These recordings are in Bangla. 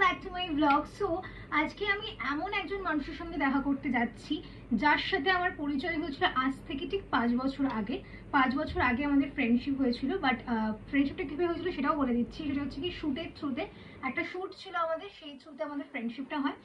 Back to my blog. So আজকে আমি এমন একজন মানুষের সঙ্গে দেখা করতে যাচ্ছি যার সাথে আমার পরিচয় হয়েছিল আজ থেকে ঠিক 5 বছর আগে। 5 বছর আগে আমাদের ফ্রেন্ডশিপ হয়েছিল, বাট ফ্রেন্ডশিপটা কীভাবে হয়েছিল সেটাও বলে দিচ্ছি। সেটা হচ্ছে কি শ্যুটের থ্রুতে, একটা শ্যুট ছিল আমাদের, সেই থ্রুতে আমাদের ফ্রেন্ডশিপটা হয়।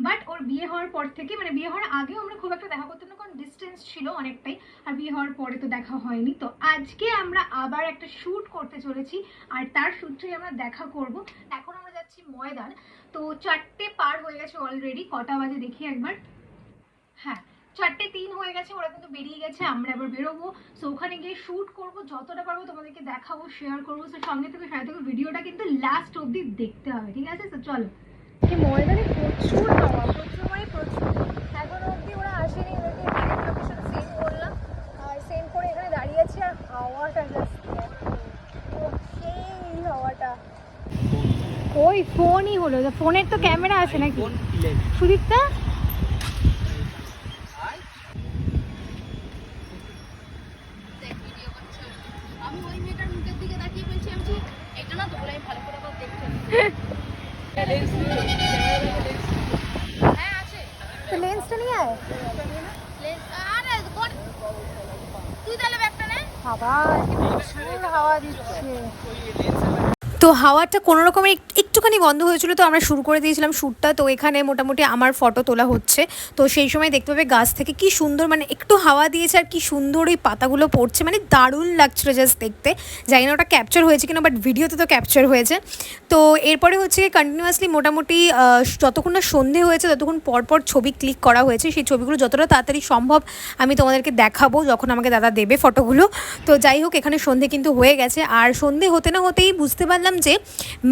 বাট ওর বিয়ে হওয়ার পর থেকে, মানে বিয়ে হওয়ার আগেও আমরা খুব একটা দেখা করতাম না, কারণ ডিস্টেন্স ছিল অনেকটাই, আর বিয়ে হওয়ার পরে তো দেখা হয়নি। তো আজকে আমরা আবার একটা শ্যুট করতে চলেছি, আর তার সূত্রেই আমরা দেখা করব। এখন আমরা যাচ্ছি ময়দান। তো 4টে পার হয়ে গেছে অলরেডি। কটা বাজে দেখি একবার। হ্যাঁ, 4টে 3 হয়ে গেছে। ওরা কিন্তু বেরিয়ে গেছে, আমরা এবার বেরোবো। সো ওখানে গিয়ে শ্যুট করবো, যতটা পারবো তোমাদেরকে দেখাবো, শেয়ার করবো। সো সঙ্গে থেকে সাথে থেকে ভিডিওটা কিন্তু লাস্ট অবধি দেখতে হবে, ঠিক আছে? তো চলো। ময়দানে প্রচুর হাওয়া, প্রচুর মানে প্রচুর। এখন অবধি ওরা আসেনি, ওদেরকে ডাইরেক্ট লোকেশন সেন্ড করলাম, আর সেন্ড করে এখানে দাঁড়িয়ে আছি। আর হাওয়াটা জাস্ট সেই হাওয়াটা। ওই ফোনই হলো, ফোনের তো ক্যামেরা আছে নাকি সুদীপটা? আমি ওই মেয়েটার মুখের দিকে তাকিয়ে বলছি, আমি এটা না তো বলে আমি ভালো করে আবার দেখতে। হ্যাঁ আছে, তো লেন্সটা নিয়ে আয়। লেন্স আরে তুই তাহলে ব্যাগটা নে। বাবা প্রচুর হাওয়া দিচ্ছে। তো হাওয়াটা কোনো রকমের একটুখানি বন্ধ হয়েছিল, তো আমরা শুরু করে দিয়েছিলাম শ্যুটটা। তো এখানে মোটামুটি আমার ফটো তোলা হচ্ছে। তো সেই সময় দেখতে পাবে গাছ থেকে কি সুন্দর, মানে একটু হাওয়া দিয়েছে আর কি সুন্দর ওই পাতাগুলো পড়ছে, মানে দারুণ লাগছিল জাস্ট দেখতে। জানি না ওটা ক্যাপচার হয়েছে কিনা, বাট ভিডিওতে তো ক্যাপচার হয়েছে। তো এরপরে হচ্ছে কন্টিনিউয়াসলি মোটামুটি যতক্ষণ না সন্ধে হয়েছে ততক্ষণ পরপর ছবি ক্লিক করা হয়েছে। সেই ছবিগুলো যতটা তাড়াতাড়ি সম্ভব আমি তোমাদেরকে দেখাবো যখন আমাকে দাদা দেবে ফটোগুলো। তো যাই হোক, এখানে সন্ধে কিন্তু হয়ে গেছে, আর সন্ধে হতে না হতেই বুঝতে পারলাম যে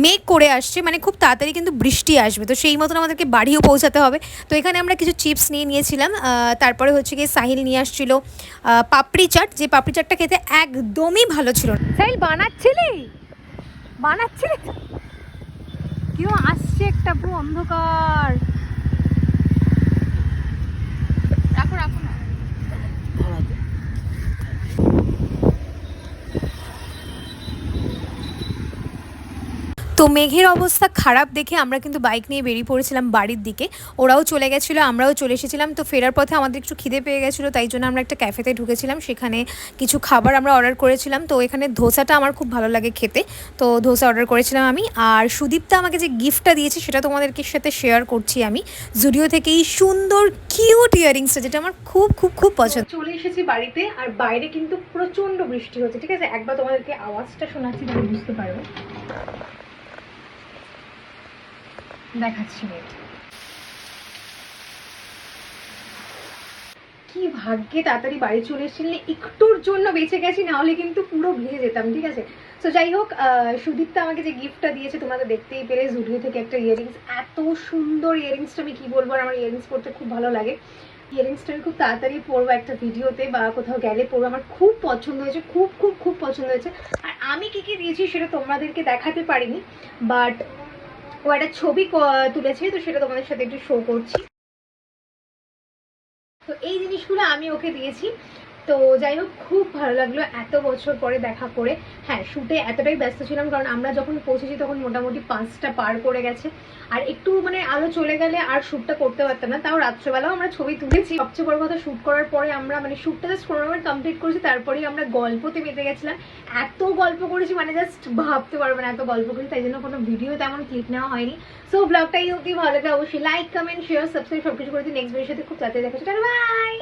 মেঘ করে আসছে, মানে খুব তাড়াতাড়ি কিন্তু বৃষ্টি আসবে। তো সেই মতন আমাদেরকে বাড়িও পৌঁছাতে হবে। তো এখানে আমরা কিছু চিপস নিয়েছিলাম। তারপরে হচ্ছে গিয়ে সাহিল নিয়ে আসছিল পাপড়ি চাট, যে পাপড়ি চাটটা খেতে একদমই ভালো ছিল না। সাহিল বানাচ্ছিলি কেউ আসছে, একটা পুরো অন্ধকার। রাখো রাখো না। তো মেঘের অবস্থা খারাপ দেখে আমরা কিন্তু বাইক নিয়ে বেরিয়ে পড়েছিলাম বাড়ির দিকে। ওরাও চলে গেছিলো, আমরাও চলে এসেছিলাম। তো ফেরার পথে আমাদের একটু খিদে পেয়ে গেছিলো, তাই জন্য আমরা একটা ক্যাফেতে ঢুকেছিলাম, সেখানে কিছু খাবার আমরা অর্ডার করেছিলাম। তো এখানে ধোসাটা আমার খুব ভালো লাগে খেতে, তো ধোসা অর্ডার করেছিলাম আমি। আর সুদীপটা আমাকে যে গিফটটা দিয়েছে সেটা তোমাদেরকে সাথে শেয়ার করছি আমি। জুডিও থেকে এই সুন্দর কিউট ইয়াররিংসটা, যেটা আমার খুব খুব খুব পছন্দ। চলে এসেছি বাড়িতে, আর বাইরে কিন্তু প্রচন্ড বৃষ্টি হচ্ছে, ঠিক আছে? একবার তোমাদেরকে আওয়াজটা শোনাচ্ছি, তাহলে বুঝতে পারবে। দেখাচ্ছি কি ভাগ্যে তাড়াতাড়ি বাড়ি চলে এসেছিলেন, একটুর জন্য বেঁচে গেছি, না হলে কিন্তু পুরো ভিজে যেতাম, ঠিক আছে? তো যাই হোক, সুদীপটা আমাকে যে গিফটটা দিয়েছে তোমরা তো দেখতেই পেলে, জুডিও থেকে একটা ইয়াররিংস। এত সুন্দর ইয়াররিংসটা আমি কি বলবো, আর আমার ইয়াররিংস পরতে খুব ভালো লাগে। ইয়াররিংসটা আমি খুব তাড়াতাড়ি পরবো একটা ভিডিওতে বা কোথাও গেলে পরবো, আমার খুব পছন্দ হয়েছে, খুব খুব খুব পছন্দ হয়েছে। আর আমি কি কি দিয়েছি সেটা তোমাদেরকে দেখাতে পারিনি, বাট ও একটা ছবি তুলেছে, তো সেটা তোমাদের সাথে একটু শো করছি। তো এই জিনিসগুলো আমি ওকে দিয়েছি। তো যাই হোক, খুব ভালো লাগলো এত বছর পরে দেখা করে। হ্যাঁ, শ্যুটে এতটাই ব্যস্ত ছিলাম, কারণ আমরা যখন পৌঁছেছি তখন মোটামুটি 5টা পার করে গেছে, আর একটু মানে আলো চলে গেলে আর শ্যুটটা করতে পারতাম না। তাও রাত্রেবেলাও আমরা ছবি তুলেছি। সবচেয়ে বড় কথা, শ্যুট করার পরে আমরা মানে শ্যুটটা জাস্ট 15 মিনিট কমপ্লিট করেছি, তারপরেই আমরা গল্পতে মেতে গেছিলাম। এত গল্প করেছি, মানে জাস্ট ভাবতে পারবে না এত গল্প করেছি, তাই জন্য কোনো ভিডিও তেমন ক্লিপ নেওয়া হয়নি। সো ব্লগটা এই অবধি ভালো লাগে, অবশ্যই লাইক, কমেন্ট, শেয়ার, সাবস্ক্রাইব সবকিছু করে দিই। নেক্সট ভিডিওর সাথে খুব তাড়াতাড়ি দেখা হচ্ছে। বাই।